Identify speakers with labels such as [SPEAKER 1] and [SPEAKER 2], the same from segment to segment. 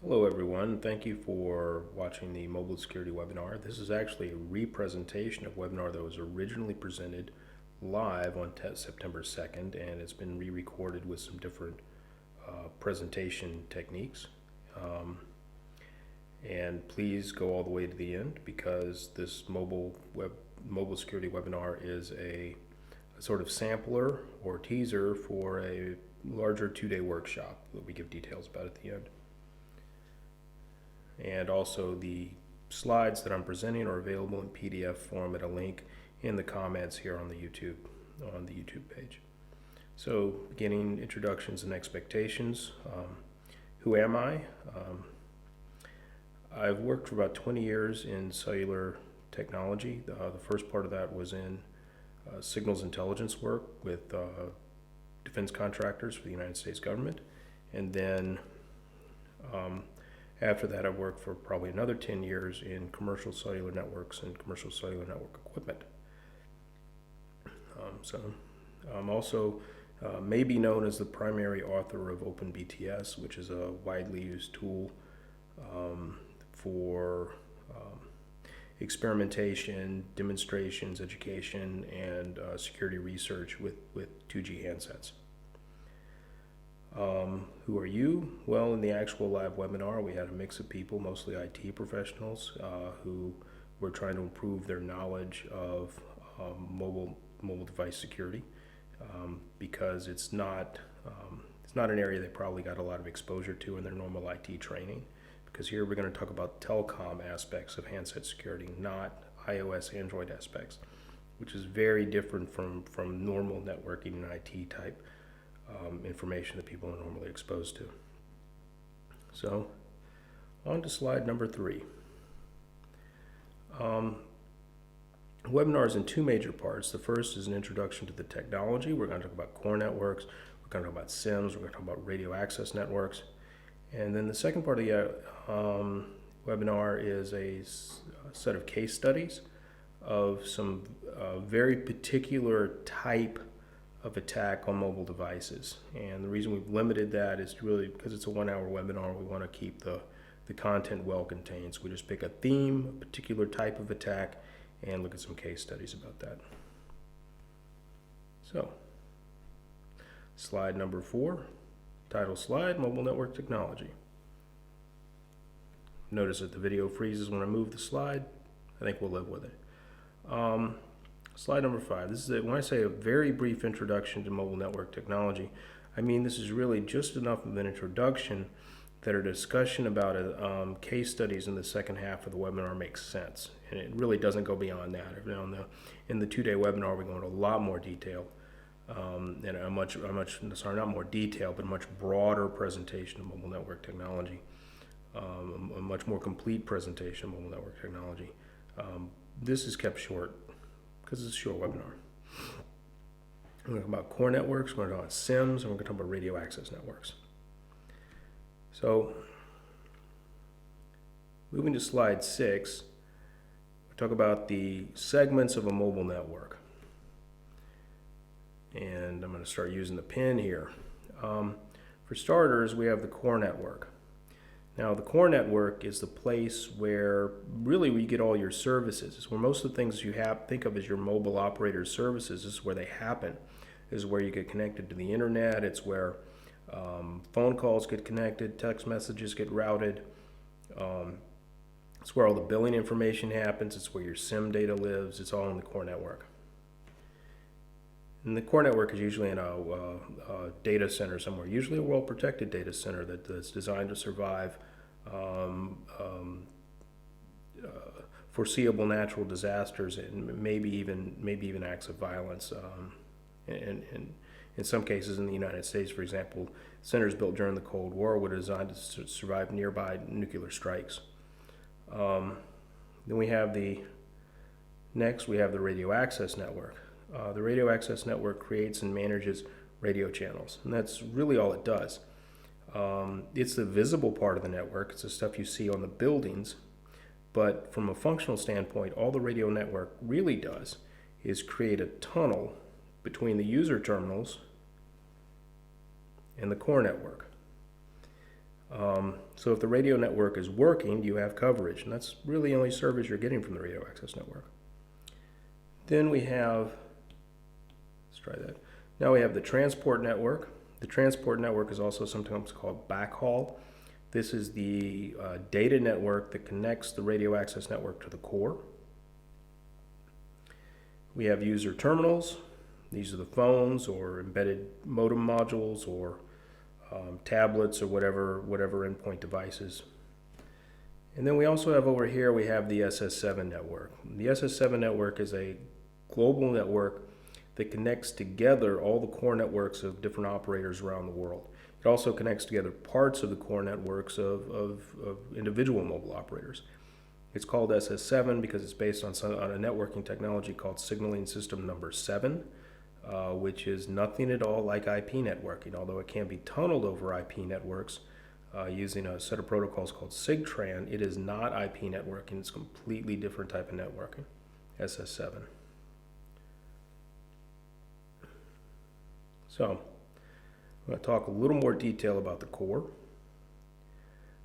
[SPEAKER 1] Hello everyone, thank you for watching the mobile security webinar. This is actually a representation of a webinar that was originally presented live on September 2nd, and it's been re-recorded with some different presentation techniques. And please go all the way to the end, because this mobile security webinar is a sort of sampler or teaser for a larger 2-day workshop that we give details about at the end. And also the slides that I'm presenting are available in PDF form at a link in the comments here on the YouTube page. So, beginning introductions and expectations. Who am I? I've worked for about 20 years in cellular technology. The first part of that was in signals intelligence work with defense contractors for the United States government, and then after that, I worked for probably another 10 years in commercial cellular networks and commercial cellular network equipment. I'm also may be known as the primary author of OpenBTS, which is a widely used tool for experimentation, demonstrations, education, and security research with 2G handsets. Who are you? Well, in the actual live webinar, we had a mix of people, mostly IT professionals, who were trying to improve their knowledge of mobile device security, because it's not an area they probably got a lot of exposure to in their normal IT training. Because here we're going to talk about telecom aspects of handset security, not iOS, Android aspects, which is very different from normal networking and IT type information that people are normally exposed to. So, on to slide number 3. Webinar is in 2 major parts. The first is an introduction to the technology. We're going to talk about core networks, we're going to talk about SIMs, we're going to talk about radio access networks. And then the second part of the webinar is a set of case studies of some very particular type of attack on mobile devices. And the reason we've limited that is really because it's a 1-hour webinar. We want to keep the content well contained. So we just pick a theme, a particular type of attack, and look at some case studies about that. So, slide number 4, title slide, Mobile Network Technology. Notice that the video freezes when I move the slide. I think we'll live with it. Slide number 5. This is when I say a very brief introduction to mobile network technology, I mean this is really just enough of an introduction that a discussion about case studies in the second half of the webinar makes sense. And it really doesn't go beyond that. In the 2-day webinar, we go into a lot more detail, and not more detail, but a much broader presentation of mobile network technology, a much more complete presentation of mobile network technology. This is kept short, because it's a short webinar. We're going to talk about core networks, we're going to talk about SIMs, and we're going to talk about radio access networks. So, moving to slide 6, we talk about the segments of a mobile network. And I'm going to start using the pen here. For starters, we have the core network. Now, the core network is the place where really we get all your services. It's where most of the things you think of as your mobile operator services is where they happen. This is where you get connected to the internet. It's where phone calls get connected, text messages get routed. It's where all the billing information happens. It's where your SIM data lives. It's all in the core network. And the core network is usually in a data center somewhere, usually a well-protected data center that's designed to survive foreseeable natural disasters and maybe even acts of violence. And in some cases in the United States, for example, centers built during the Cold War were designed to survive nearby nuclear strikes. Then we have the radio access network. The radio access network creates and manages radio channels, and that's really all it does. It's the visible part of the network. It's the stuff you see on the buildings, but from a functional standpoint, all the radio network really does is create a tunnel between the user terminals and the core network. So if the radio network is working, you have coverage, and that's really the only service you're getting from the radio access network. Then we have, let's try that. Now we have the transport network. The transport network is also sometimes called backhaul. This is the data network that connects the radio access network to the core. We have user terminals. These are the phones or embedded modem modules or tablets or whatever endpoint devices. And then we also have over here, we have the SS7 network. The SS7 network is a global network that connects together all the core networks of different operators around the world. It also connects together parts of the core networks of individual mobile operators. It's called SS7 because it's based on a networking technology called signaling system number 7, which is nothing at all like IP networking, although it can be tunneled over IP networks using a set of protocols called SIGTRAN. It is not IP networking. It's a completely different type of networking, SS7. So I'm going to talk a little more detail about the core.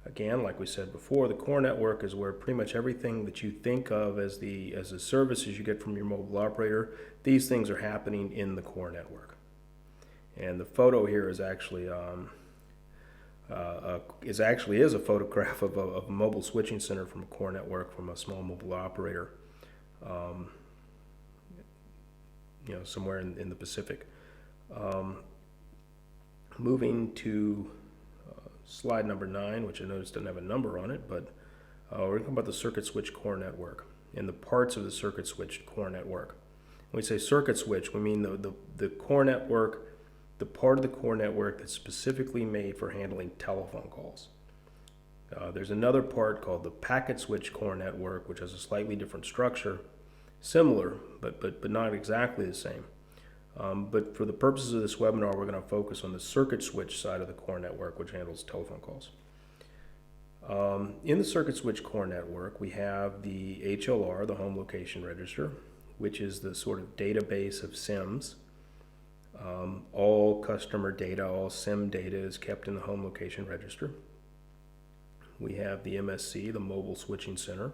[SPEAKER 1] Again, like we said before, the core network is where pretty much everything that you think of as the services you get from your mobile operator, these things are happening in the core network. And the photo here is actually is a photograph of a mobile switching center from a core network from a small mobile operator, somewhere in the Pacific. Moving to slide number 9, which I noticed doesn't have a number on it, but we're talking about the circuit switch core network and the parts of the circuit switch core network. When we say circuit switch, we mean the core network, the part of the core network that's specifically made for handling telephone calls. There's another part called the packet switch core network, which has a slightly different structure, similar, but not exactly the same. But for the purposes of this webinar, we're going to focus on the circuit switch side of the core network, which handles telephone calls. In the circuit switch core network, we have the HLR, the home location register, which is the sort of database of SIMs. All customer data, all SIM data is kept in the home location register. We have the MSC, the mobile switching center,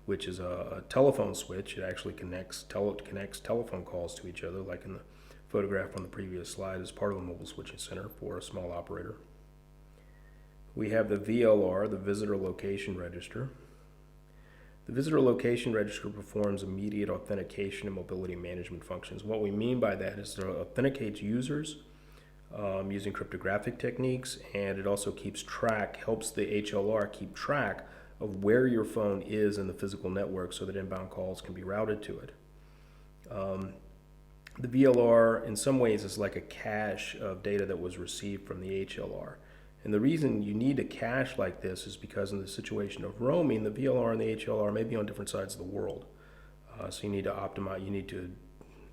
[SPEAKER 1] which is a telephone switch. It actually connects telephone calls to each other, like in the photograph on the previous slide, as part of the mobile switching center for a small operator. We have the VLR, the visitor location register. The visitor location register performs immediate authentication and mobility management functions. What we mean by that is it authenticates users using cryptographic techniques, and it also helps the HLR keep track of where your phone is in the physical network so that inbound calls can be routed to it. The VLR in some ways is like a cache of data that was received from the HLR. And the reason you need a cache like this is because in the situation of roaming, the VLR and the HLR may be on different sides of the world. So you need to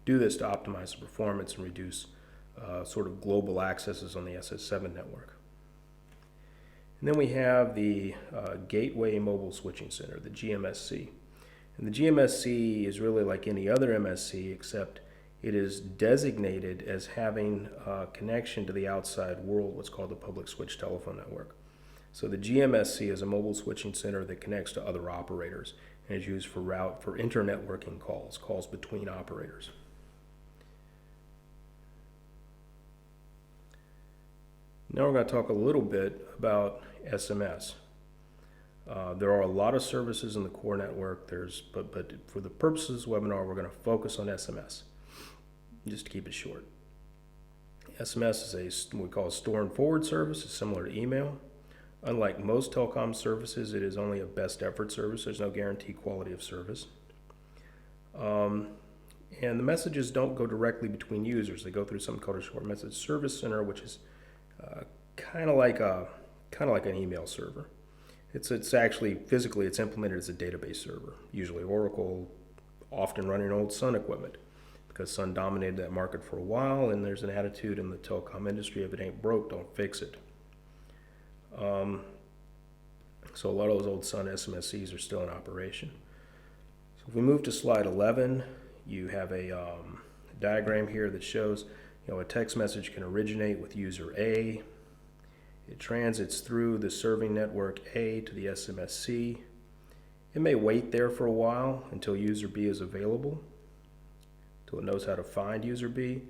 [SPEAKER 1] do this to optimize the performance and reduce sort of global accesses on the SS7 network. And then we have the Gateway Mobile Switching Center, the GMSC. And the GMSC is really like any other MSC, except it is designated as having a connection to the outside world, what's called the public switch telephone network. So the GMSC is a mobile switching center that connects to other operators and is used for internetworking calls between operators. Now we're going to talk a little bit about SMS. There are a lot of services in the core network. But for the purposes of this webinar, we're going to focus on SMS, just to keep it short. SMS is what we call a store and forward service. It's similar to email. Unlike most telecom services, it is only a best effort service. There's no guaranteed quality of service. And the messages don't go directly between users. They go through something called a short message service center, which is kind of like an email server. It's actually physically it's implemented as a database server, usually Oracle, often running old Sun equipment, because Sun dominated that market for a while, and there's an attitude in the telecom industry: if it ain't broke, don't fix it. So a lot of those old Sun SMSCs are still in operation. So if we move to slide 11, you have a diagram here that shows a text message can originate with user A. It transits through the serving network A to the SMSC. It may wait there for a while until user B is available, until it knows how to find user B,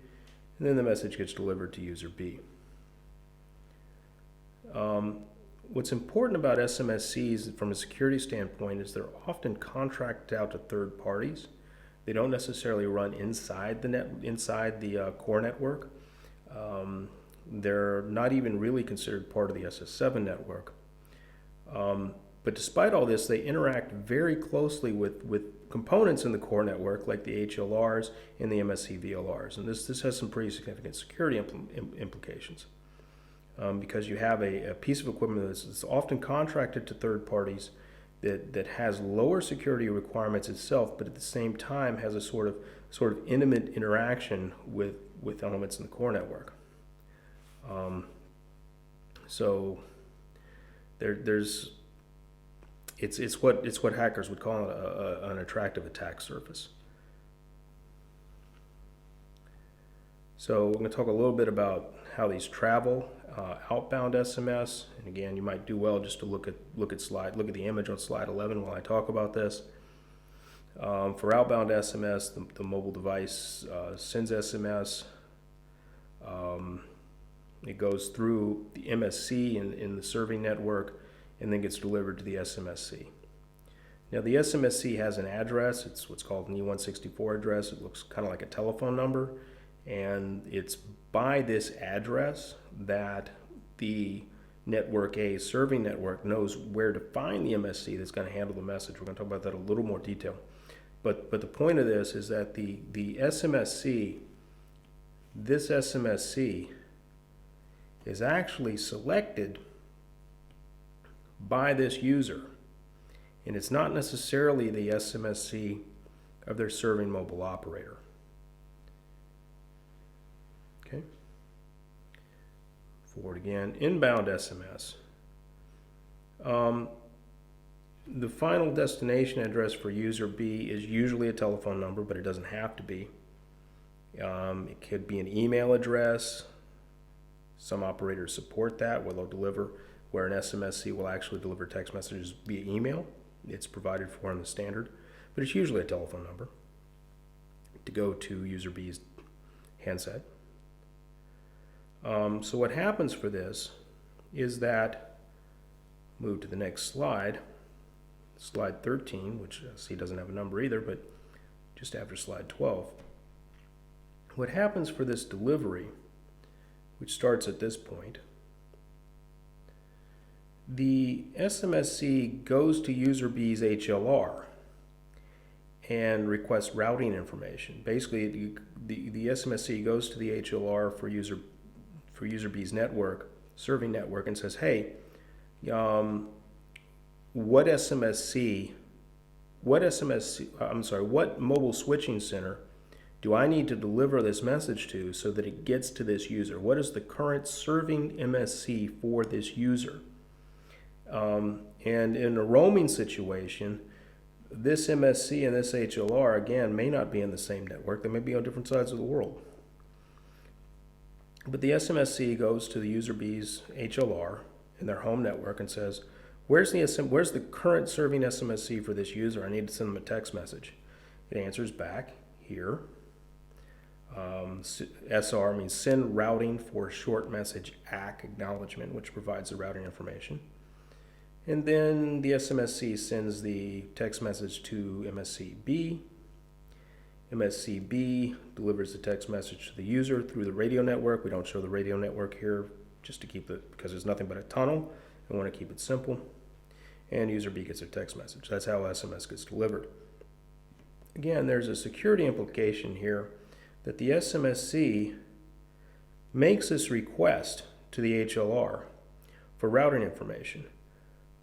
[SPEAKER 1] and then the message gets delivered to user B. What's important about SMSCs from a security standpoint is they're often contracted out to third parties. They don't necessarily run inside the core network. They're not even really considered part of the SS7 network. But despite all this, they interact very closely with components in the core network like the HLRs and the MSC VLRs. And this has some pretty significant security implications. Because you have a piece of equipment that's often contracted to third parties that has lower security requirements itself, but at the same time has a sort of intimate interaction with elements in the core network. So it's what hackers would call an attractive attack surface. So we're going to talk a little bit about how these travel. Outbound SMS, and again, you might do well just to look at the image on slide 11 while I talk about this. For outbound SMS, the mobile device sends SMS. It goes through the MSC in the serving network and then gets delivered to the SMSC. Now the SMSC has an address. It's what's called an E164 address. It looks kind of like a telephone number, and it's by this address that the network A serving network knows where to find the MSC that's going to handle the message. We're going to talk about that in a little more detail. But the point of this is that the SMSC, this SMSC is actually selected by this user. And it's not necessarily the SMSC of their serving mobile operator. Okay. Forward again. Inbound SMS. The final destination address for user B is usually a telephone number, but it doesn't have to be. It could be an email address. Some operators support that, where an SMSC will actually deliver text messages via email. It's provided for in the standard, but it's usually a telephone number to go to user B's handset. So what happens for this is that, move to the next slide, slide 13, which I see doesn't have a number either, but just after slide 12. What happens for this delivery, which starts at this point, the SMSC goes to user B's HLR and requests routing information. Basically, the SMSC goes to the HLR for user B's network, serving network, and says, hey, what mobile switching center do I need to deliver this message to so that it gets to this user? What is the current serving MSC for this user? And in a roaming situation, this MSC and this HLR, again, may not be in the same network. They may be on different sides of the world. But the SMSC goes to the user B's HLR in their home network and says, where's the current serving SMSC for this user? I need to send them a text message. It answers back here. SR means send routing for short message ACK acknowledgement, which provides the routing information. And then the SMSC sends the text message to MSCB. MSCB delivers the text message to the user through the radio network. We don't show the radio network here just to keep it, because there's nothing but a tunnel. We want to keep it simple. And user B gets a text message. That's how SMS gets delivered. Again, there's a security implication here that the SMSC makes this request to the HLR for routing information.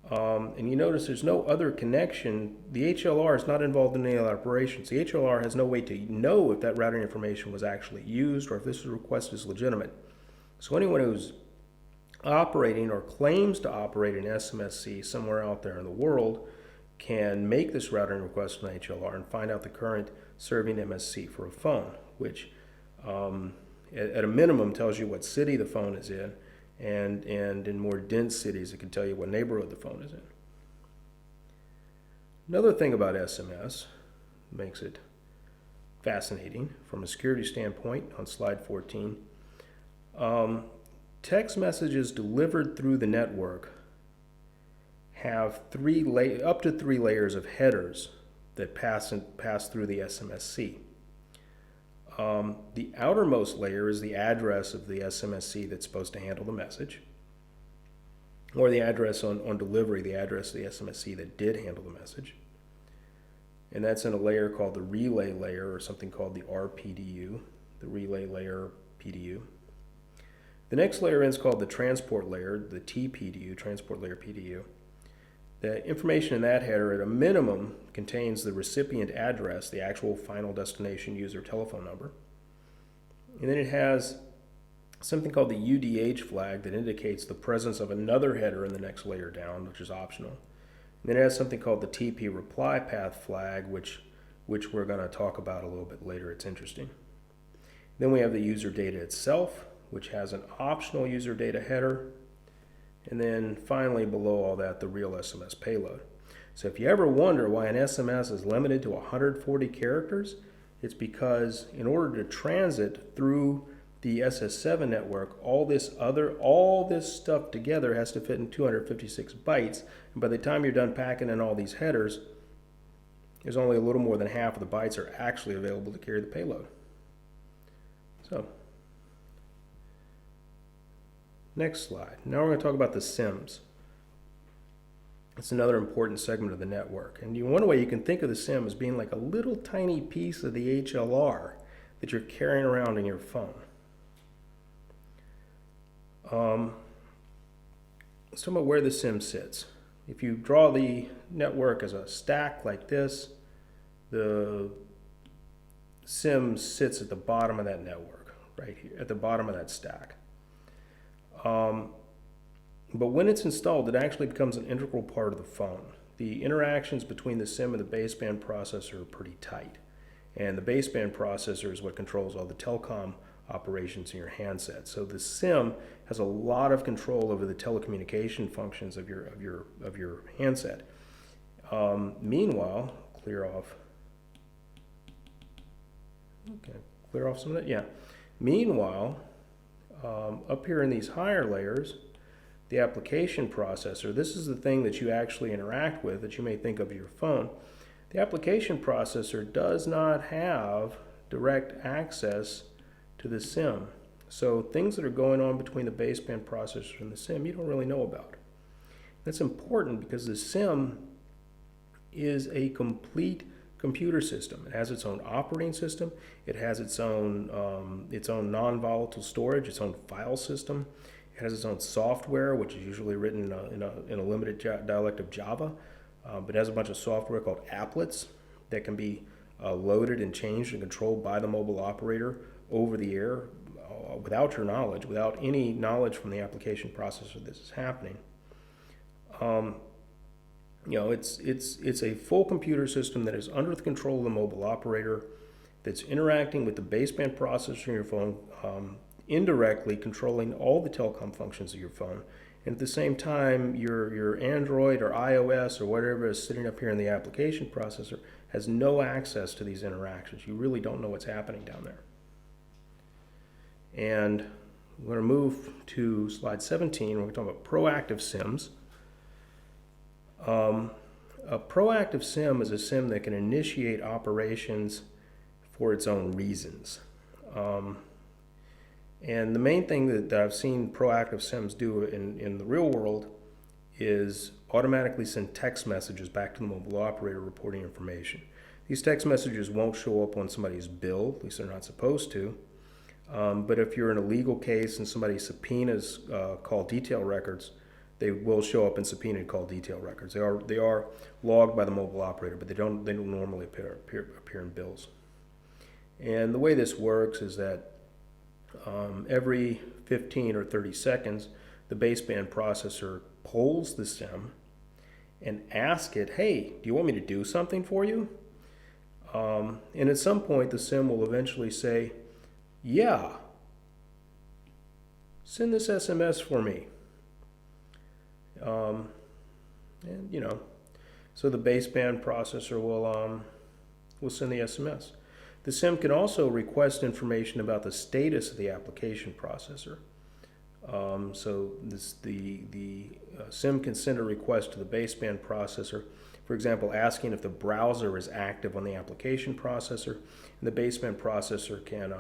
[SPEAKER 1] And you notice there's no other connection. The HLR is not involved in any other operations. The HLR has no way to know if that routing information was actually used or if this request is legitimate. So anyone who's operating or claims to operate an SMSC somewhere out there in the world can make this routing request from the HLR and find out the current serving MSC for a phone, which at a minimum tells you what city the phone is in, and in more dense cities, it can tell you what neighborhood the phone is in. Another thing about SMS makes it fascinating from a security standpoint on slide 14. Text messages delivered through the network have up to three layers of headers that pass through the SMSC. The outermost layer is the address of the SMSC that's supposed to handle the message, or the address on delivery, the address of the SMSC that did handle the message. And that's in a layer called the relay layer, or something called the RPDU, the relay layer PDU. The next layer is called the transport layer, the TPDU, transport layer PDU. The information in that header at a minimum contains the recipient address, the actual final destination user telephone number. And then it has something called the UDH flag that indicates the presence of another header in the next layer down, which is optional. And then it has something called the TP reply path flag, which we're going to talk about a little bit later. It's interesting. Then we have the user data itself, which has an optional user data header. And then finally, below all that, the real SMS payload. So if you ever wonder why an SMS is limited to 140 characters, it's because in order to transit through the SS7 network, all this stuff together has to fit in 256 bytes. And by the time you're done packing in all these headers, there's only a little more than half of the bytes are actually available to carry the payload. So, next slide. Now we're going to talk about the SIMs. It's another important segment of the network. And one way you can think of the SIM as being like a little tiny piece of the HLR that you're carrying around in your phone. Let's talk about where the SIM sits. If you draw the network as a stack like this, the SIM sits at the bottom of that network, right here, at the bottom of that stack. But when it's installed, it actually becomes an integral part of the phone. The interactions between the SIM and the baseband processor are pretty tight. And the baseband processor is what controls all the telecom operations in your handset. So the SIM has a lot of control over the telecommunication functions of your handset. Meanwhile, clear off some of that. Yeah. Meanwhile, up here in these higher layers, the application processor, this is the thing that you actually interact with that you may think of your phone. The application processor does not have direct access to the SIM. So things that are going on between the baseband processor and the SIM, you don't really know about. That's important because the SIM is a complete computer system. It has its own operating system. It has its own non-volatile storage, its own file system. It has its own software, which is usually written in a limited dialect of Java. But it has a bunch of software called applets that can be loaded and changed and controlled by the mobile operator over the air without your knowledge, without any knowledge from the application processor this is happening. It's a full computer system that is under the control of the mobile operator, that's interacting with the baseband processor in your phone, indirectly controlling all the telecom functions of your phone. And at the same time, your Android or iOS or whatever is sitting up here in the application processor has no access to these interactions. You really don't know what's happening down there. And we're going to move to slide 17. We're going to talk about proactive SIMs. A proactive SIM is a SIM that can initiate operations for its own reasons. And the main thing that I've seen proactive SIMs do in the real world is automatically send text messages back to the mobile operator reporting information. These text messages won't show up on somebody's bill, at least they're not supposed to. But if you're in a legal case and somebody subpoenas call detail records, they will show up in subpoenaed call detail records. They are logged by the mobile operator, but they don't normally appear in bills. And the way this works is that every 15 or 30 seconds, the baseband processor polls the SIM and asks it, hey, do you want me to do something for you? And at some point, the SIM will eventually say, yeah. send this SMS for me. And you know, so the baseband processor will send the SMS. The SIM can also request information about the status of the application processor. So the SIM can send a request to the baseband processor, for example, asking if the browser is active on the application processor, and the baseband processor can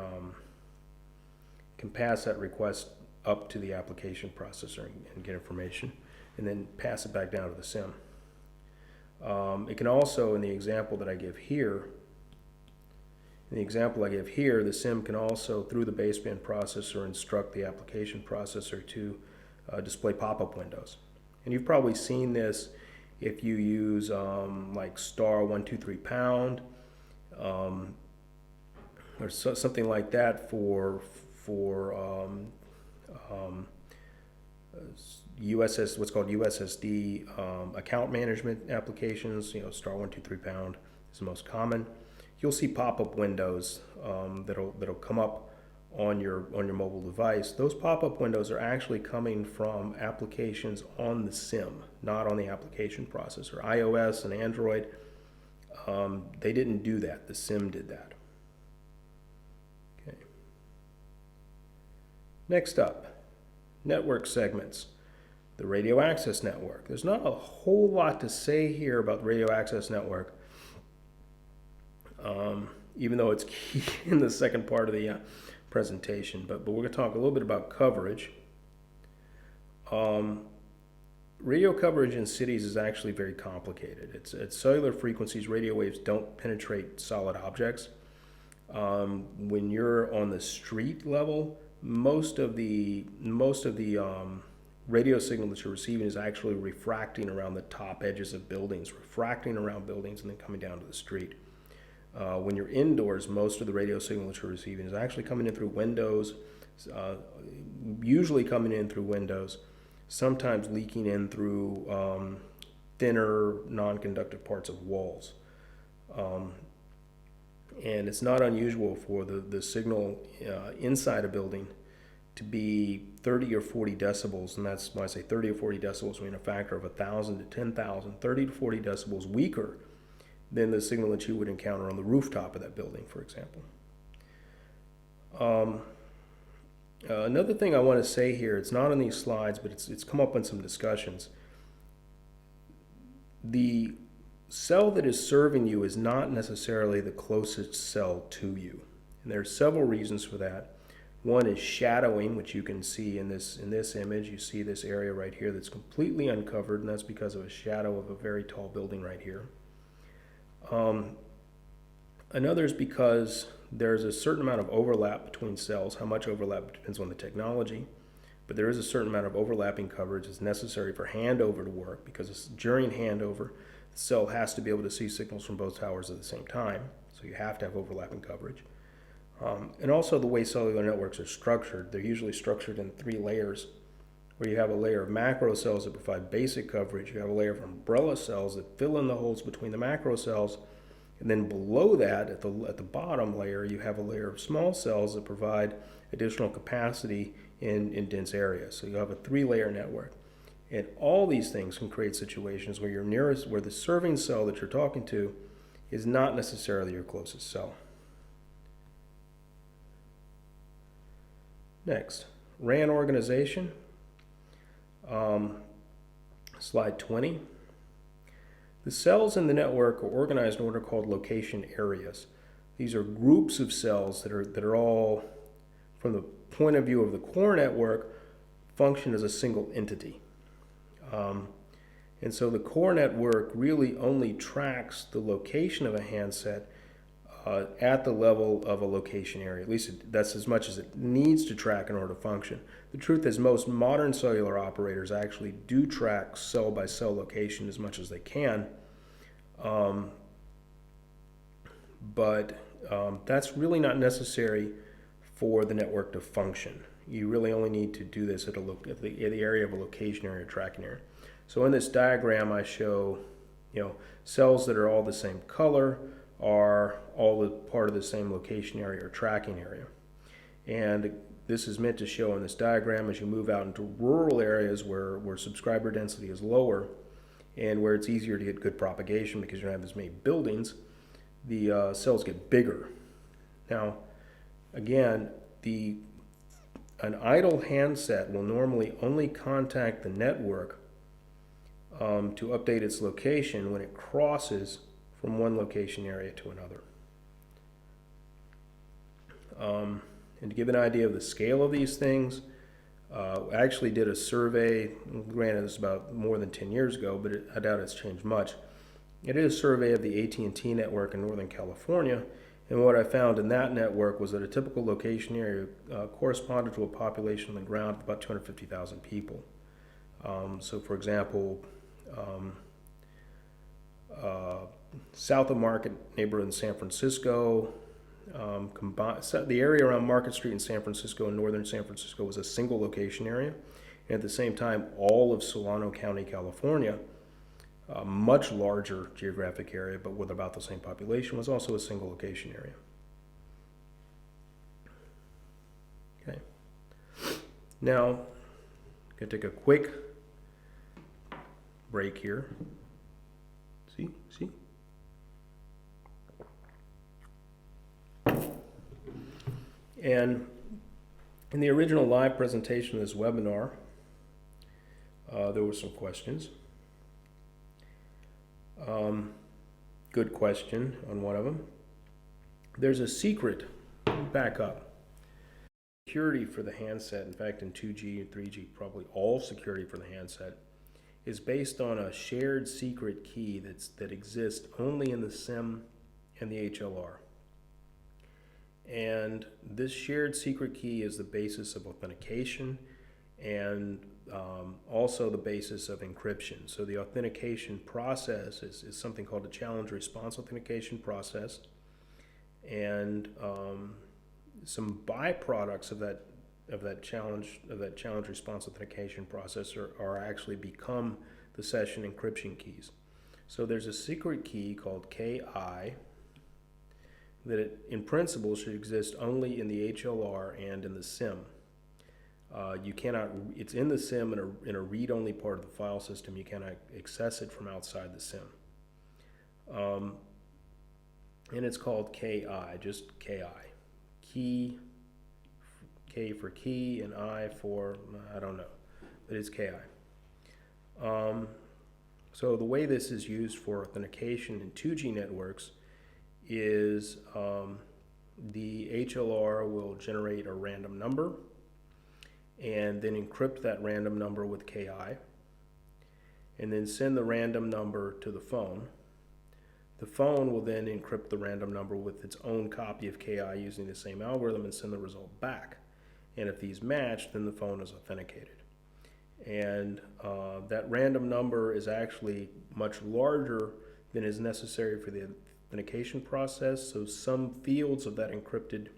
[SPEAKER 1] pass that request up to the application processor and get information, and then pass it back down to the SIM. It can also, in the example I give here, the SIM can also, through the baseband processor, instruct the application processor to display pop-up windows. And you've probably seen this if you use like *123#, or something like that for what's called USSD account management applications. You know, *123# is the most common. You'll see pop-up windows that'll come up on your mobile device. Those pop-up windows are actually coming from applications on the SIM, not on the application processor. iOS and Android, they didn't do that. The SIM did that. Okay. Next up, network segments. The radio access network. There's not a whole lot to say here about the radio access network, even though it's key in the second part of the presentation. But we're going to talk a little bit about coverage. Radio coverage in cities is actually very complicated. At cellular frequencies, radio waves don't penetrate solid objects. When you're on the street level, most of the radio signal that you're receiving is actually refracting around the top edges of buildings, refracting around buildings and then coming down to the street. When you're indoors, most of the radio signal that you're receiving is actually coming in through windows, usually coming in through windows, sometimes leaking in through thinner, non-conductive parts of walls. And it's not unusual for the signal inside a building to be 30 or 40 decibels, and that's when I say 30 or 40 decibels, I mean a factor of 1,000 to 10,000, 30 to 40 decibels weaker than the signal that you would encounter on the rooftop of that building, for example. Another thing I want to say here, it's not on these slides, but it's come up in some discussions. The cell that is serving you is not necessarily the closest cell to you, and there are several reasons for that. One is shadowing, which you can see in this image. You see this area right here that's completely uncovered, and that's because of a shadow of a very tall building right here. Another is because there's a certain amount of overlap between cells. How much overlap depends on the technology, but there is a certain amount of overlapping coverage that's necessary for handover to work, because during handover, the cell has to be able to see signals from both towers at the same time, so you have to have overlapping coverage. And also the way cellular networks are structured, they're usually structured in 3 layers, where you have a layer of macro cells that provide basic coverage, you have a layer of umbrella cells that fill in the holes between the macro cells, and then below that, at the bottom layer, you have a layer of small cells that provide additional capacity in dense areas. So you have a 3-layer network. And all these things can create situations where where the serving cell that you're talking to is not necessarily your closest cell. Next, RAN organization. Slide 20. The cells in the network are organized in what are called location areas. These are groups of cells that are all, from the point of view of the core network, function as a single entity. And so the core network really only tracks the location of a handset at the level of a location area. At least that's as much as it needs to track in order to function. The truth is, most modern cellular operators actually do track cell by cell location as much as they can, but that's really not necessary for the network to function. You really only need to do this at the area of a location area, tracking area. So in this diagram, I show, cells that are all the same color are all part of the same location area or tracking area. And this is meant to show in this diagram as you move out into rural areas where subscriber density is lower and where it's easier to get good propagation because you don't have as many buildings, the cells get bigger. Now, again, an idle handset will normally only contact the network to update its location when it crosses from one location area to another. And to give an idea of the scale of these things, I actually did a survey, granted it's about more than 10 years ago, but I doubt it's changed much. I did a survey of the AT&T network in Northern California, and what I found in that network was that a typical location area corresponded to a population on the ground of about 250,000 people. So for example, south of Market neighborhood in San Francisco, the area around Market Street in San Francisco and northern San Francisco was a single location area. And at the same time, all of Solano County, California, a much larger geographic area, but with about the same population, was also a single location area. Okay. Now, I'm going to take a quick break here. See? And in the original live presentation of this webinar, there were some questions. Good question on one of them. There's a secret, back up. Security for the handset, in fact in 2G and 3G, probably all security for the handset, is based on a shared secret key that exists only in the SIM and the HLR. And this shared secret key is the basis of authentication and also the basis of encryption. So the authentication process is something called a challenge response authentication process. And some byproducts of that challenge response authentication process are actually become the session encryption keys. So there's a secret key called KI that in principle should exist only in the HLR and in the SIM. You cannot, it's in the SIM in a read-only part of the file system. You cannot access it from outside the SIM. And it's called KI, just KI. Key, K for key, and I for, I don't know, but it's KI. So the way this is used for authentication in 2G networks is the HLR will generate a random number and then encrypt that random number with KI and then send the random number to the phone. The phone will then encrypt the random number with its own copy of KI using the same algorithm and send the result back. And if these match, then the phone is authenticated. And that random number is actually much larger than is necessary for the authentication process. So some fields of that encrypted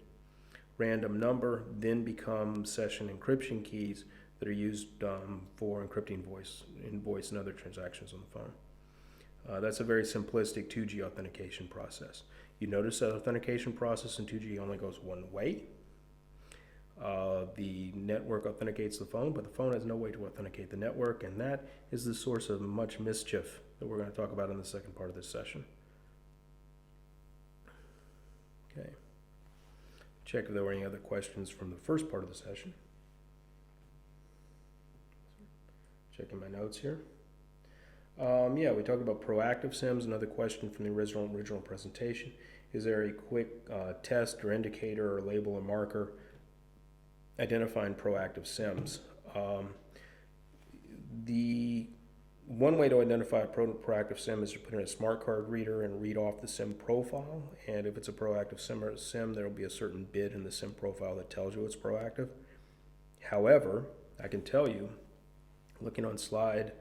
[SPEAKER 1] random number then become session encryption keys that are used for encrypting voice and other transactions on the phone. That's a very simplistic 2G authentication process. You notice that authentication process in 2G only goes one way. The network authenticates the phone, but the phone has no way to authenticate the network, and that is the source of much mischief that we're going to talk about in the second part of this session. Okay. Check if there were any other questions from the first part of the session. Checking my notes here. Yeah, we talked about proactive SIMs. Another question from the original presentation. Is there a quick test or indicator or label or marker identifying proactive SIMs? The one way to identify a proactive SIM is to put in a smart card reader and read off the SIM profile. And if it's a proactive SIM, there will be a certain bit in the SIM profile that tells you it's proactive. However, I can tell you, looking on slide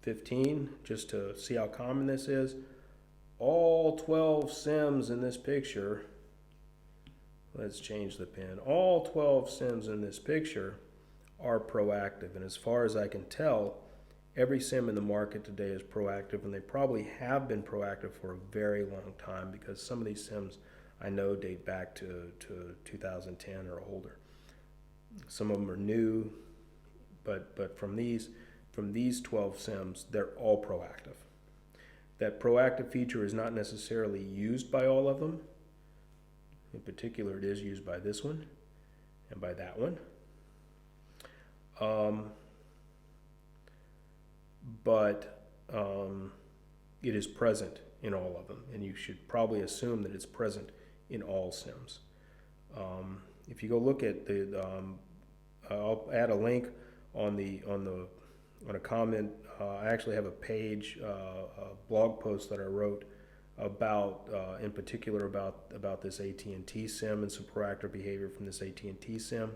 [SPEAKER 1] 15, just to see how common this is, all 12 SIMs in this picture, let's change the pin, all 12 SIMs in this picture are proactive. And as far as I can tell, every SIM in the market today is proactive, and they probably have been proactive for a very long time because some of these SIMs I know date back to 2010 or older. Some of them are new, but from these 12 SIMs, they're all proactive. That proactive feature is not necessarily used by all of them. In particular, it is used by this one and by that one. But it is present in all of them, and you should probably assume that it's present in all SIMs. If you go look at the, I'll add a link on a comment. I actually have a page, a blog post that I wrote about, in particular about this AT&T SIM and some proactive behavior from this AT&T SIM.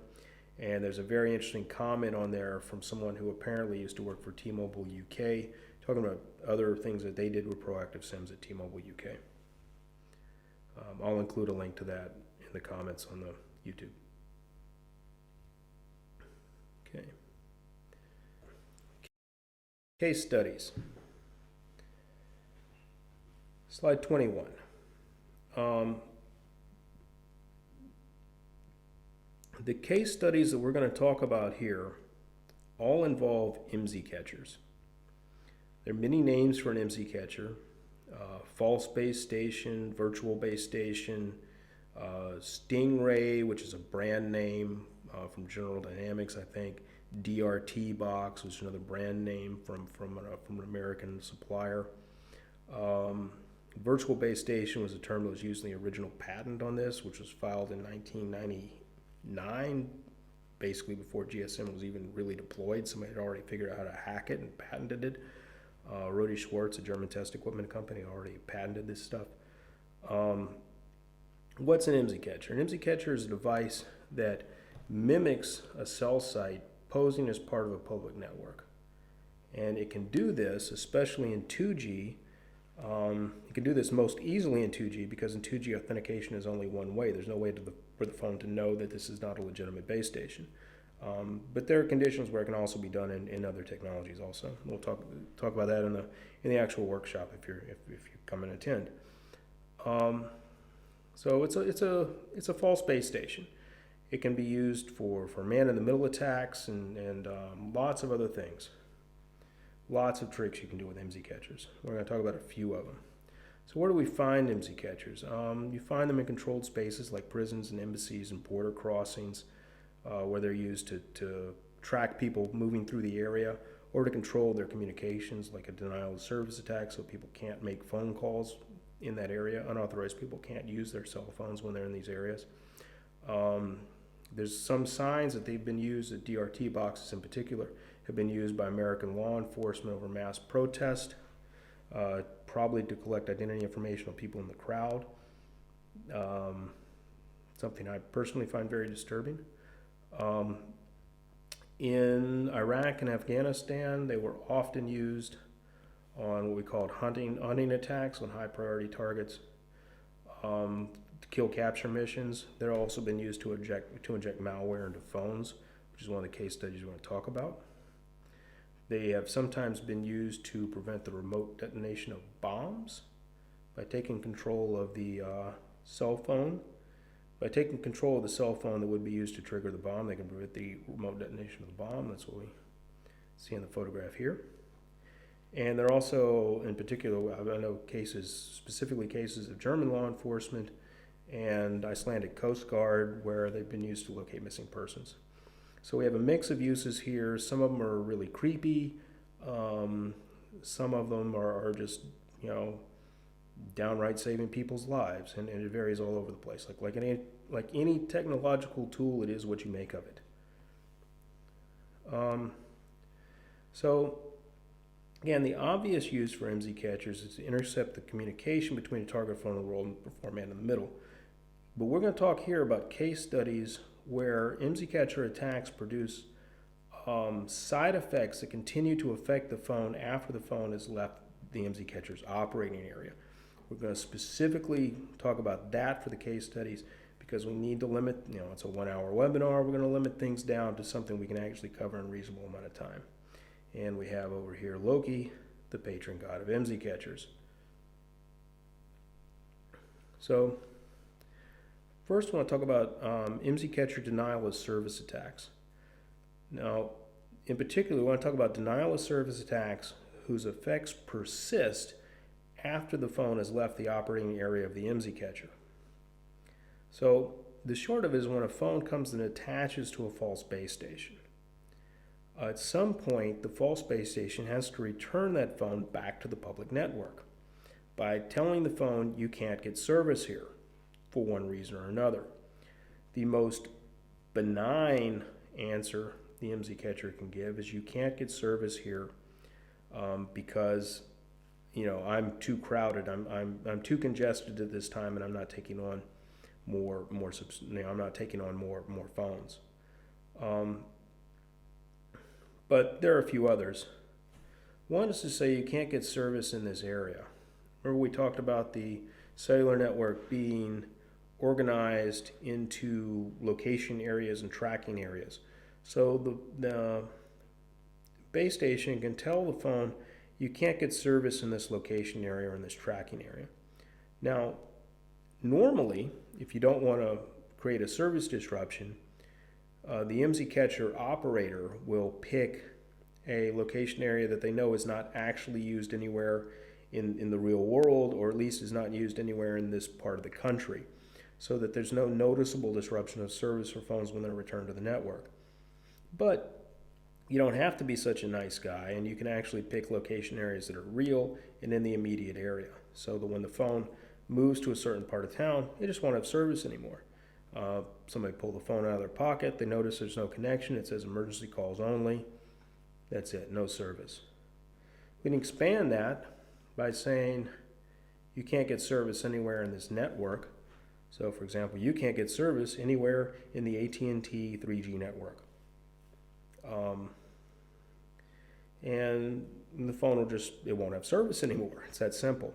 [SPEAKER 1] And there's a very interesting comment on there from someone who apparently used to work for T-Mobile UK, talking about other things that they did with proactive SIMs at T-Mobile UK. I'll include a link to that in the comments on the YouTube. Okay. Case studies. Slide 21. The case studies that we're going to talk about here all involve IMSI-Catchers. There are many names for an IMSI-Catcher. False base station, virtual base station, Stingray, which is a brand name from General Dynamics, I think. DRT box, which is another brand name from an American supplier. Virtual base station was a term that was used in the original patent on this, which was filed in 1999, basically before GSM was even really deployed. Somebody had already figured out how to hack it and patented it. Rodi Schwartz, a German test equipment company, already patented this stuff. What's an IMSI-Catcher? An IMSI-Catcher is a device that mimics a cell site posing as part of a public network. And it can do this, especially in 2G. It can do this most easily in 2G because in 2G authentication is only one way. There's no way for the phone to know that this is not a legitimate base station. But there are conditions where it can also be done in other technologies also. We'll talk about that in the actual workshop if you come and attend. So it's a false base station. It can be used for man-in-the-middle attacks and lots of other things. Lots of tricks you can do with IMSI-Catchers. We're going to talk about a few of them. So where do we find IMSI-Catchers? You find them in controlled spaces like prisons and embassies and border crossings, where they're used to track people moving through the area or to control their communications, like a denial of service attack, so people can't make phone calls in that area. Unauthorized people can't use their cell phones when they're in these areas. There's some signs that they've been used, at DRT boxes in particular, have been used by American law enforcement over mass protest, probably to collect identity information on people in the crowd. Something I personally find very disturbing. In Iraq and Afghanistan, they were often used on what we called hunting attacks on high priority targets. To kill capture missions. They're also been used to inject malware into phones, which is one of the case studies we're going to talk about. They have sometimes been used to prevent the remote detonation of bombs by taking control of the cell phone. By taking control of the cell phone that would be used to trigger the bomb, they can prevent the remote detonation of the bomb. That's what we see in the photograph here. And they're also, in particular, I know specifically cases of German law enforcement and Icelandic Coast Guard where they've been used to locate missing persons. So we have a mix of uses here. Some of them are really creepy. Some of them are just, downright saving people's lives, and it varies all over the place. Like any technological tool, it is what you make of it. So again, the obvious use for IMSI-Catchers is to intercept the communication between a target phone and the world and perform man-in-the-middle. But we're going to talk here about case studies where IMSI-Catcher attacks produce side effects that continue to affect the phone after the phone has left the IMSI-Catcher's operating area. We're going to specifically talk about that for the case studies because we need to limit, it's a 1-hour webinar. We're going to limit things down to something we can actually cover in a reasonable amount of time. And we have over here Loki, the patron god of IMSI-Catchers. So First, I want to talk about IMSI-Catcher denial of service attacks. Now, in particular, we want to talk about denial of service attacks whose effects persist after the phone has left the operating area of the IMSI-Catcher. So, the short of it is when a phone comes and attaches to a false base station. At some point, the false base station has to return that phone back to the public network by telling the phone you can't get service here for one reason or another. The most benign answer the IMSI-Catcher can give is you can't get service here because I'm too crowded, I'm too congested at this time, and I'm not taking on I'm not taking on more phones. But there are a few others. One is to say you can't get service in this area. Remember we talked about the cellular network being organized into location areas and tracking areas. So the base station can tell the phone you can't get service in this location area or in this tracking area. Now, normally, if you don't want to create a service disruption, the IMSI-Catcher operator will pick a location area that they know is not actually used anywhere in the real world, or at least is not used anywhere in this part of the country, so that there's no noticeable disruption of service for phones when they're returned to the network. But you don't have to be such a nice guy, and you can actually pick location areas that are real and in the immediate area, so that when the phone moves to a certain part of town, they just won't have service anymore. Somebody pulled the phone out of their pocket, they notice there's no connection, it says emergency calls only. That's it, no service. We can expand that by saying you can't get service anywhere in this network. So for example, you can't get service anywhere in the AT&T 3G network. And the phone it won't have service anymore. It's that simple.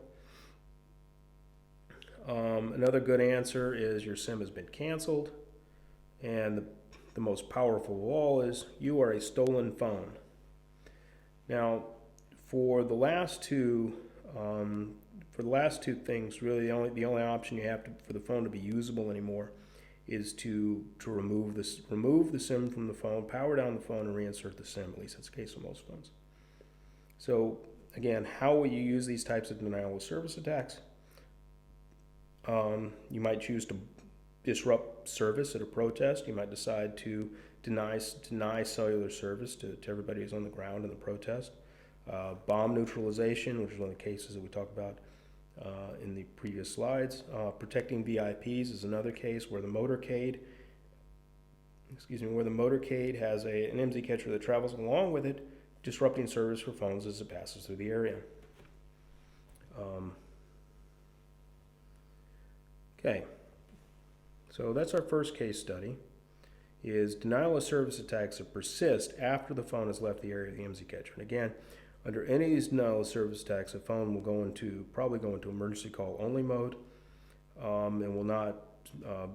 [SPEAKER 1] Another good answer is your SIM has been canceled. And the most powerful of all is you are a stolen phone. Now, for the last two things, really the only option you have for the phone to be usable anymore is to remove the SIM from the phone, power down the phone, and reinsert the SIM. At least that's the case with most phones. So again, how will you use these types of denial of service attacks? You might choose to disrupt service at a protest. You might decide to deny cellular service to everybody who's on the ground in the protest. Bomb neutralization, which is one of the cases that we talked about in the previous slides. Protecting VIPs is another case where the motorcade has an IMSI-Catcher that travels along with it, disrupting service for phones as it passes through the area. Okay, so that's our first case study, is denial of service attacks that persist after the phone has left the area of the IMSI-Catcher. And again, under any of these denial of service attacks, the phone will probably go into emergency call only mode, and will not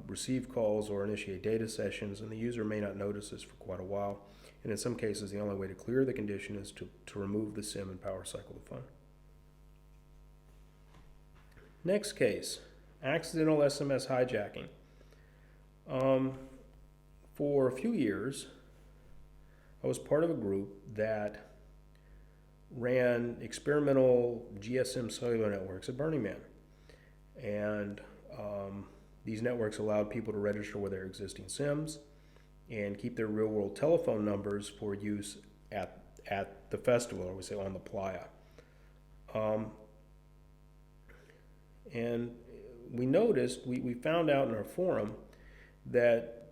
[SPEAKER 1] receive calls or initiate data sessions, and the user may not notice this for quite a while. And in some cases, the only way to clear the condition is to remove the SIM and power cycle the phone. Next case, accidental SMS hijacking. For a few years, I was part of a group that ran experimental GSM cellular networks at Burning Man. And these networks allowed people to register with their existing SIMs and keep their real-world telephone numbers for use at the festival, or we say on the playa. And we noticed, we found out in our forum that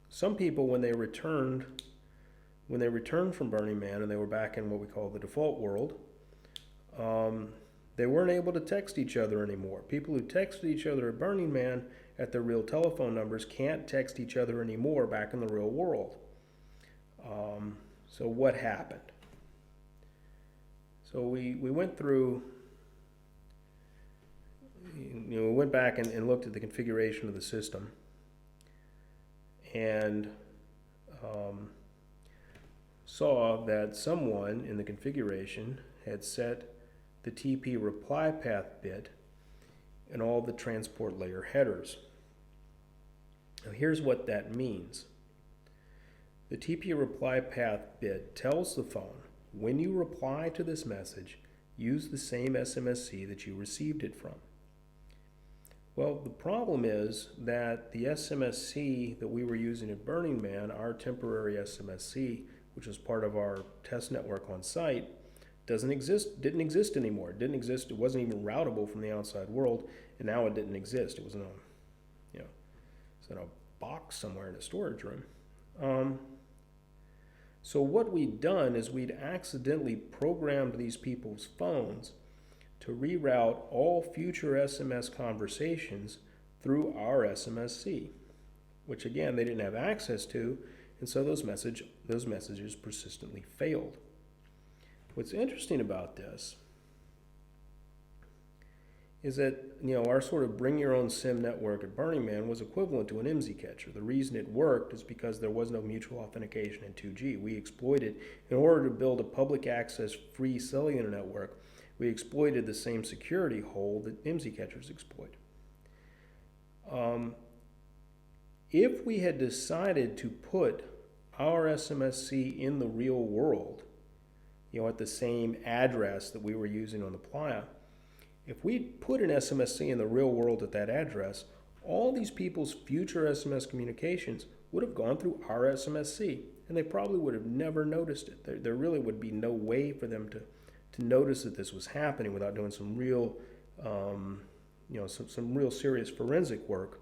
[SPEAKER 1] some people, when they returned from Burning Man and they were back in what we call the default world, they weren't able to text each other anymore. People who texted each other at Burning Man at their real telephone numbers can't text each other anymore back in the real world. So what happened? So we went through, we went back and looked at the configuration of the system, and saw that someone in the configuration had set the TP reply path bit and all the transport layer headers. Now here's what that means. The TP reply path bit tells the phone, when you reply to this message, use the same SMSC that you received it from. Well, the problem is that the SMSC that we were using at Burning Man, our temporary SMSC, which was part of our test network on site, didn't exist anymore. It didn't exist. It wasn't even routable from the outside world, and now it didn't exist. It was in a, it's in a box somewhere in a storage room. So what we'd done is we'd accidentally programmed these people's phones to reroute all future SMS conversations through our SMSC, which again they didn't have access to, and so those messages persistently failed. What's interesting about this is that our sort of bring your own SIM network at Burning Man was equivalent to an IMSI-Catcher. The reason it worked is because there was no mutual authentication in 2G. We exploited, in order to build a public access free cellular network, we exploited the same security hole that IMSI-Catchers exploit. If we had decided to put our SMSC in the real world, at the same address that we were using on the Playa, if we put an SMSC in the real world at that address, all these people's future SMS communications would have gone through our SMSC, and they probably would have never noticed it. There really would be no way for them to notice that this was happening without doing some real, some real serious forensic work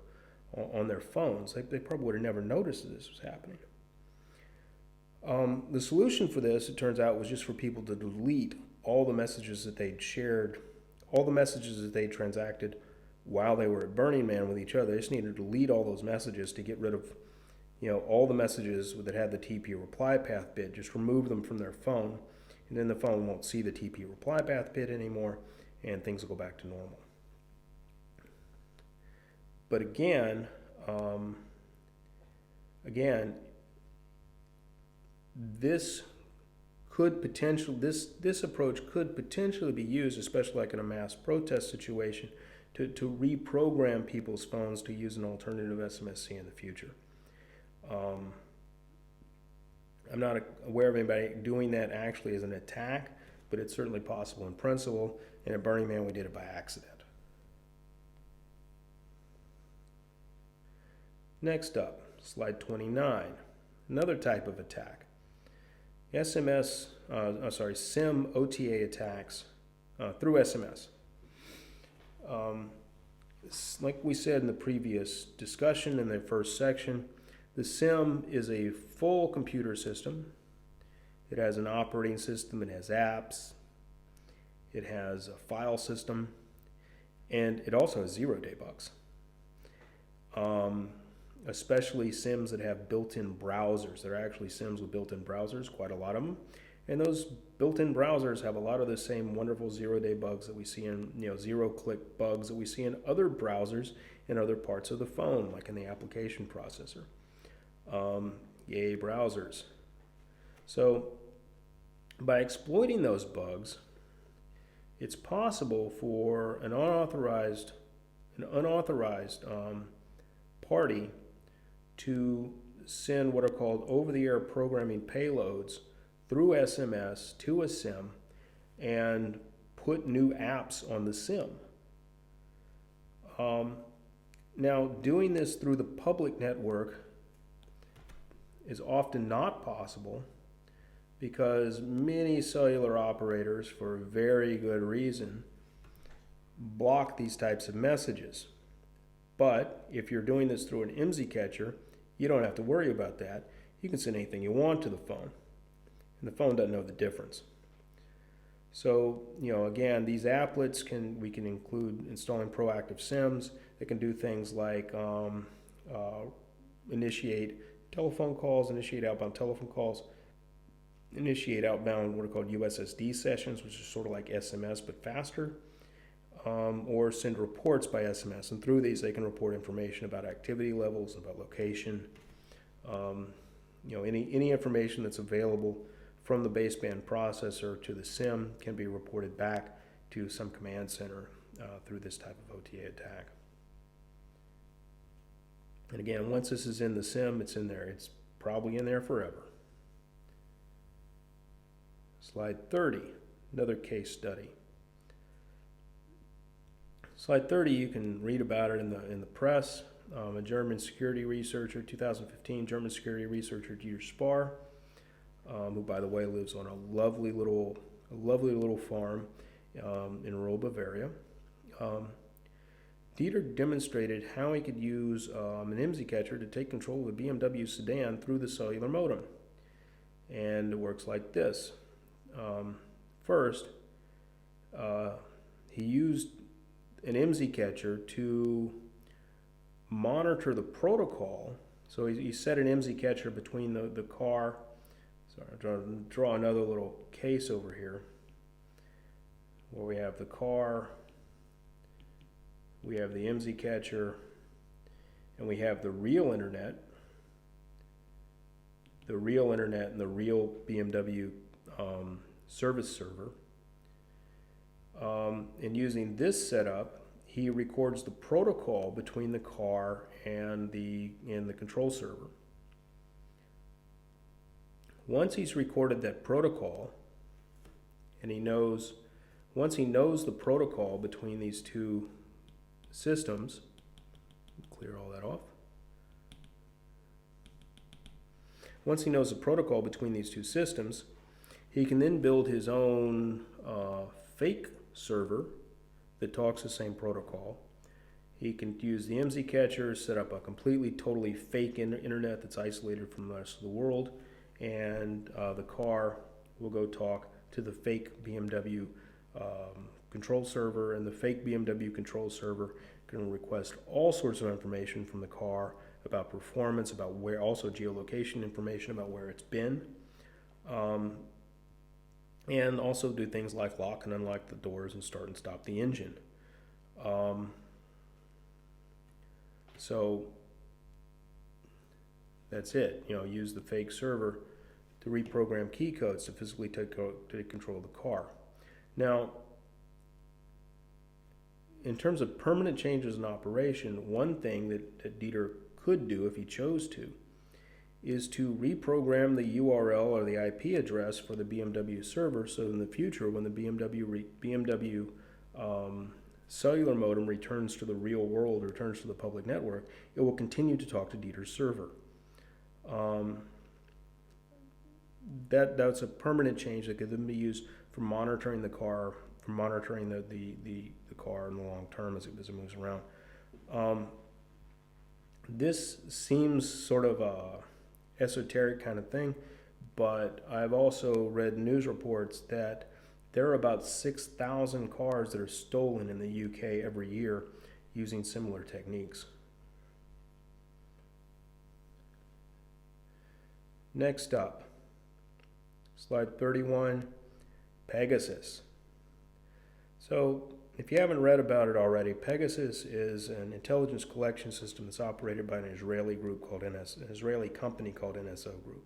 [SPEAKER 1] on their phones. They probably would have never noticed that this was happening. The solution for this, it turns out, was just for people to delete all the messages that they'd shared, all the messages that they transacted while they were at Burning Man with each other. They just needed to delete all those messages to get rid of, all the messages that had the TP reply path bit. Just remove them from their phone, and then the phone won't see the TP reply path bit anymore, and things will go back to normal. But again, this approach could potentially be used, especially like in a mass protest situation, to reprogram people's phones to use an alternative SMSC in the future. I'm not aware of anybody doing that actually as an attack, but it's certainly possible in principle, and at Burning Man we did it by accident. Next up, slide 29, another type of attack. SIM OTA attacks through SMS. Like we said in the previous discussion in the first section, the SIM is a full computer system. It has an operating system, it has apps, it has a file system, and it also has zero-day bugs. Especially SIMs that have built-in browsers. There are actually SIMs with built-in browsers, quite a lot of them. And those built-in browsers have a lot of the same wonderful zero-day bugs that we see in, zero-click bugs that we see in other browsers in other parts of the phone, like in the application processor. Yay, browsers. So by exploiting those bugs, it's possible for an unauthorized party to send what are called over-the-air programming payloads through SMS to a SIM and put new apps on the SIM. Now, doing this through the public network is often not possible because many cellular operators, for very good reason, block these types of messages. But if you're doing this through an IMSI-Catcher, you don't have to worry about that. You can send anything you want to the phone, and the phone doesn't know the difference. So, again, these applets we can include installing proactive SIMs that can do things like initiate telephone calls, initiate outbound telephone calls, initiate outbound what are called USSD sessions, which is sort of like SMS but faster. Or send reports by SMS, and through these they can report information about activity levels, about location, any information that's available from the baseband processor to the SIM can be reported back to some command center through this type of OTA attack. And again, once this is in the SIM, it's in there. It's probably in there forever. Slide 30, another case study. Slide 30, you can read about it in the press. A German security researcher, 2015 German security researcher Dieter Spar, who, by the way, lives on a lovely little farm in rural Bavaria. Dieter demonstrated how he could use an IMSI-Catcher to take control of a BMW sedan through the cellular modem. And it works like this. First, he used an IMSI-Catcher to monitor the protocol. So he set an IMSI-Catcher between the car. Sorry, I'm trying to draw another little case over here where we have the car, we have the IMSI-Catcher, and we have the real internet and the real BMW service server. And using this setup, he records the protocol between the car and the control server. Once he's recorded that protocol, and once he knows the protocol between these two systems, clear all that off. Once he knows the protocol between these two systems, he can then build his own fake server that talks the same protocol. He can use the IMSI-Catcher, set up a totally fake internet that's isolated from the rest of the world, and the car will go talk to the fake BMW control server, and the fake BMW control server can request all sorts of information from the car about performance, about where, also geolocation information about where it's been, and also do things like lock and unlock the doors and start and stop the engine. So that's it. Use the fake server to reprogram key codes to physically take control of the car. Now, in terms of permanent changes in operation, one thing that Dieter could do if he chose to is to reprogram the URL or the IP address for the BMW server, so in the future when the BMW cellular modem returns to the real world, returns to the public network, it will continue to talk to Dieter's server. That's a permanent change that could then be used for monitoring the car, for monitoring the car in the long term as it moves around. This seems sort of a esoteric kind of thing, but I've also read news reports that there are about 6,000 cars that are stolen in the UK every year using similar techniques. Next up, slide 31, Pegasus. So if you haven't read about it already, Pegasus is an intelligence collection system that's operated by an Israeli group called an Israeli company called NSO Group.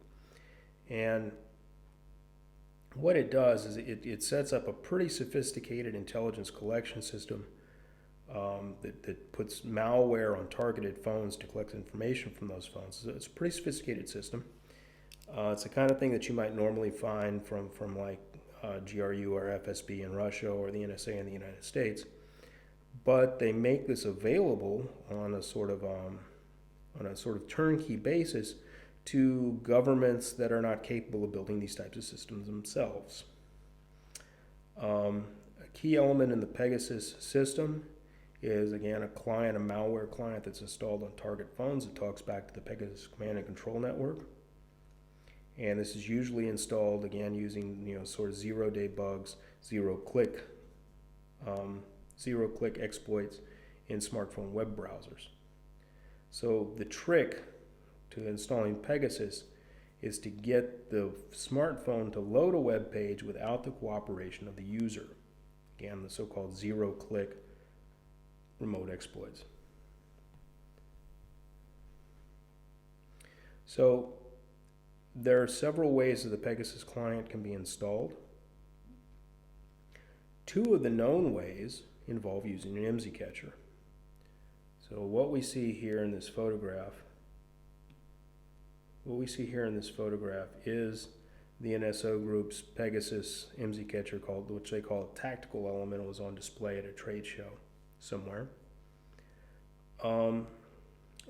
[SPEAKER 1] And what it does is it sets up a pretty sophisticated intelligence collection system that puts malware on targeted phones to collect information from those phones. So it's a pretty sophisticated system. It's the kind of thing that you might normally find from like GRU or FSB in Russia or the NSA in the United States, but they make this available on a sort of turnkey basis to governments that are not capable of building these types of systems themselves. A key element in the Pegasus system is, again, a malware client that's installed on target phones. It talks back to the Pegasus command and control network. And this is usually installed, again, using sort of zero-day bugs, zero-click exploits in smartphone web browsers. So the trick to installing Pegasus is to get the smartphone to load a web page without the cooperation of the user. Again, the so-called zero-click remote exploits. So there are several ways that the Pegasus client can be installed. Two of the known ways involve using an IMSI-Catcher. So what we see here in this photograph, is the NSO Group's Pegasus IMSI-Catcher, which they call a tactical element, was on display at a trade show somewhere. And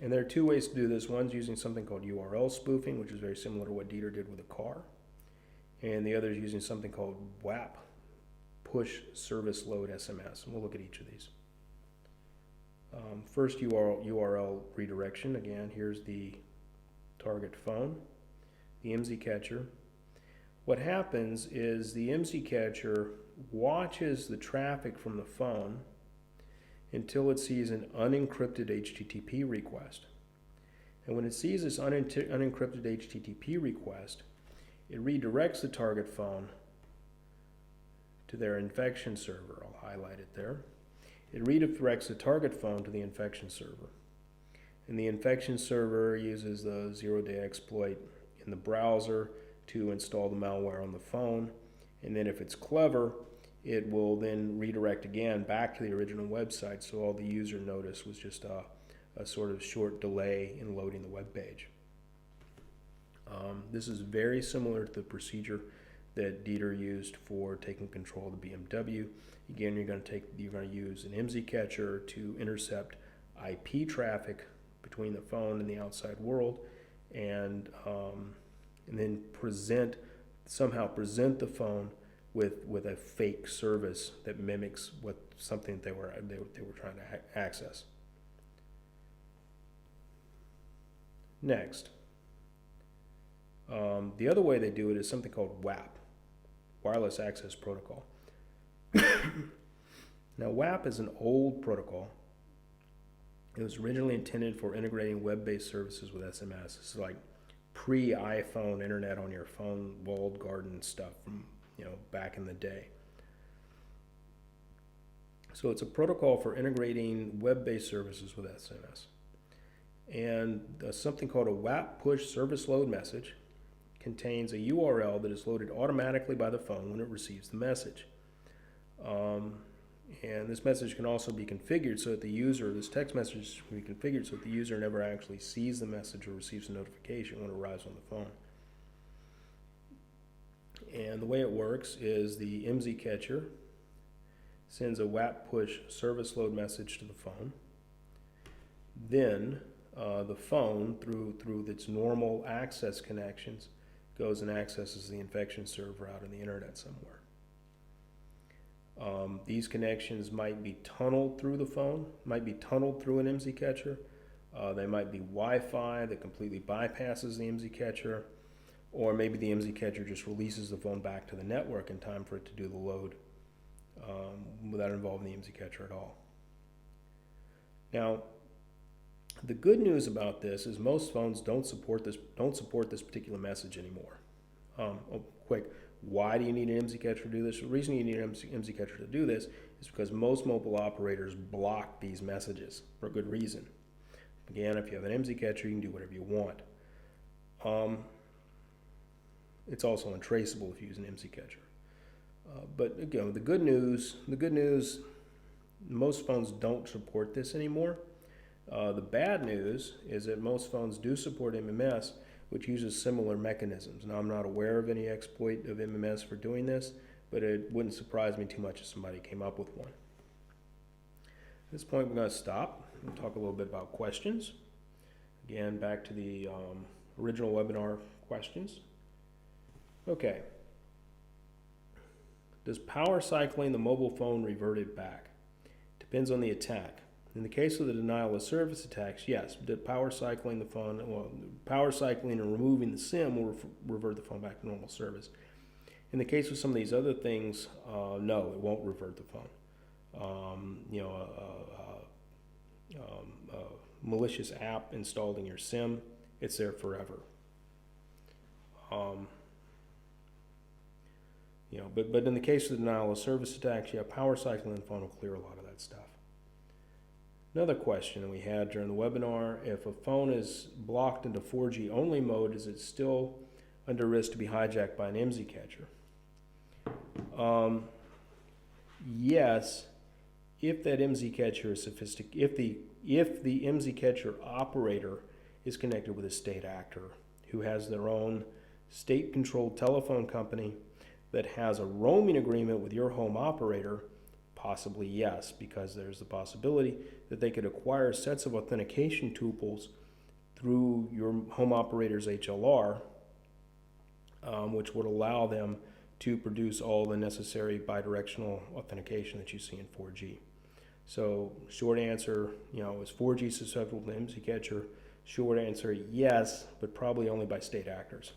[SPEAKER 1] there are two ways to do this. One's using something called URL spoofing, which is very similar to what Dieter did with a car. And the other is using something called WAP, push service load SMS. And we'll look at each of these. First, URL redirection. Again, here's the target phone, the IMSI-Catcher. What happens is the IMSI-Catcher watches the traffic from the phone until it sees an unencrypted HTTP request. And when it sees this unencrypted HTTP request, it redirects the target phone to their infection server. I'll highlight it there. It redirects the target phone to the infection server. And the infection server uses the zero-day exploit in the browser to install the malware on the phone. And then if it's clever, it will then redirect again back to the original website, so all the user noticed was just a sort of short delay in loading the web page. This is very similar to the procedure that Dieter used for taking control of the BMW. Again, you're going to use an IMSI-Catcher to intercept IP traffic between the phone and the outside world, and then somehow present the phone with a fake service that mimics something they were trying to access. Next, the other way they do it is something called WAP, Wireless Access Protocol. Now, WAP is an old protocol. It was originally intended for integrating web-based services with SMS. This is like pre-iPhone, internet on your phone, walled garden stuff from back in the day. So it's a protocol for integrating web-based services with SMS. And something called a WAP push service load message contains a URL that is loaded automatically by the phone when it receives the message. And this message can also be configured so that this text message can be configured so that the user never actually sees the message or receives a notification when it arrives on the phone. And the way it works is the IMSI-Catcher sends a WAP push service load message to the phone. Then the phone, through its normal access connections, goes and accesses the infection server out on the internet somewhere. These connections might be tunneled through the phone, might be tunneled through an IMSI-Catcher. They might be Wi-Fi that completely bypasses the IMSI-Catcher. Or maybe the IMSI-Catcher just releases the phone back to the network in time for it to do the load without involving the IMSI-Catcher at all. Now, the good news about this is most phones don't support this particular message anymore. Quick, why do you need an IMSI-Catcher to do this? The reason you need an IMSI-Catcher to do this is because most mobile operators block these messages for a good reason. Again, if you have an IMSI-Catcher, you can do whatever you want. It's also untraceable if you use an IMSI-Catcher. But again, the good news, most phones don't support this anymore. The bad news is that most phones do support MMS, which uses similar mechanisms. Now, I'm not aware of any exploit of MMS for doing this, but it wouldn't surprise me too much if somebody came up with one. At this point, we're going to stop and talk a little bit about questions. Again, back to the original webinar questions. Okay. Does power cycling the mobile phone revert it back? Depends on the attack. In the case of the denial of service attacks, yes. Power cycling and removing the SIM will revert the phone back to normal service. In the case of some of these other things, no, it won't revert the phone. Malicious app installed in your SIM, it's there forever. But in the case of the denial of service attacks, yeah, power cycling the phone will clear a lot of that stuff. Another question that we had during the webinar, if a phone is blocked into 4G only mode, is it still under risk to be hijacked by an IMSI-Catcher? Yes, if that IMSI-Catcher is sophisticated, if the IMSI-Catcher operator is connected with a state actor who has their own state-controlled telephone company that has a roaming agreement with your home operator, possibly yes, because there's the possibility that they could acquire sets of authentication tuples through your home operator's HLR, which would allow them to produce all the necessary bidirectional authentication that you see in 4G. So short answer, is 4G susceptible to IMSI-Catcher? Short answer, yes, but probably only by state actors.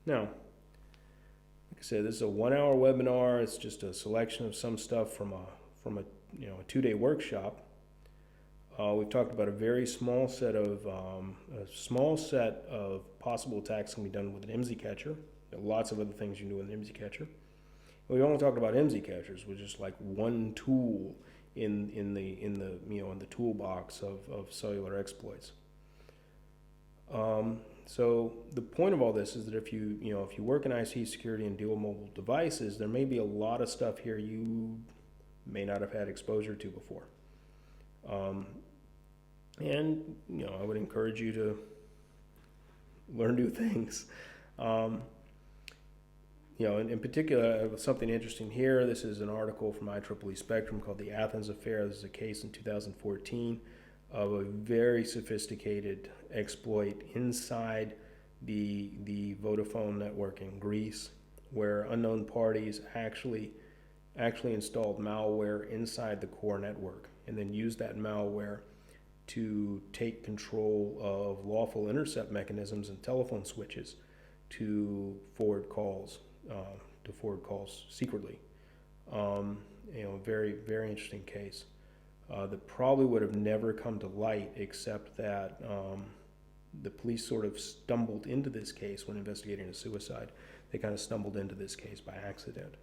[SPEAKER 1] Now, like I said, this is a 1-hour webinar. It's just a selection of some stuff from a 2-day workshop. We've talked about a very small set of possible attacks can be done with an IMSI-Catcher. There are lots of other things you can do with an IMSI-Catcher. We only talked about IMSI-Catchers, which is like one tool in the toolbox of cellular exploits. So the point of all this is that if you work in IC security and deal with mobile devices, there may be a lot of stuff here you may not have had exposure to before. And I would encourage you to learn new things. In particular, something interesting here. This is an article from IEEE Spectrum called "The Athens Affair." This is a case in 2014 of a very sophisticated exploit inside the Vodafone network in Greece, where unknown parties actually installed malware inside the core network and then used that malware to take control of lawful intercept mechanisms and telephone switches to forward calls secretly. Very, very interesting case that probably would have never come to light, except that the police sort of stumbled into this case when investigating a suicide. They kind of stumbled into this case by accident.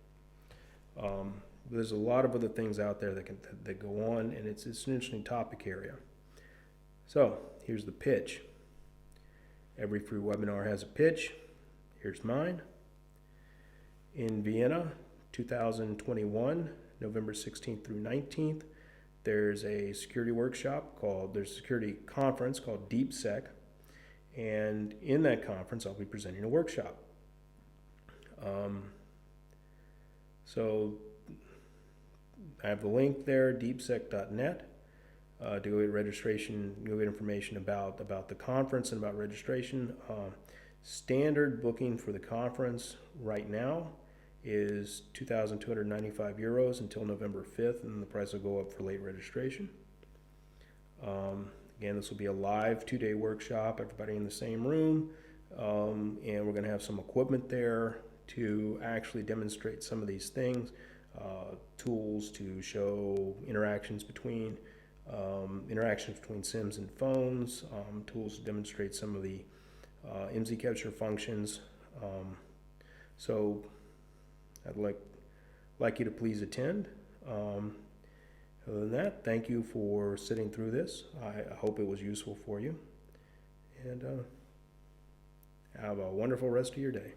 [SPEAKER 1] There's a lot of other things out there that go on, and it's an interesting topic area. So here's the pitch. Every free webinar has a pitch. Here's mine. In Vienna, 2021, November 16th through 19th, there's a security security conference called DeepSec, and in that conference, I'll be presenting a workshop. So I have the link there, deepsec.net. To go get registration, go get information about the conference and about registration. Standard booking for the conference right now is €2,295 until November 5th, and the price will go up for late registration. Again, this will be a live 2-day workshop, everybody in the same room, and we're going to have some equipment there to actually demonstrate some of these things, tools to show interactions between SIMs and phones, tools to demonstrate some of the IMSI-Catcher functions. So I'd like you to please attend. Other than that, thank you for sitting through this. I hope it was useful for you, and have a wonderful rest of your day.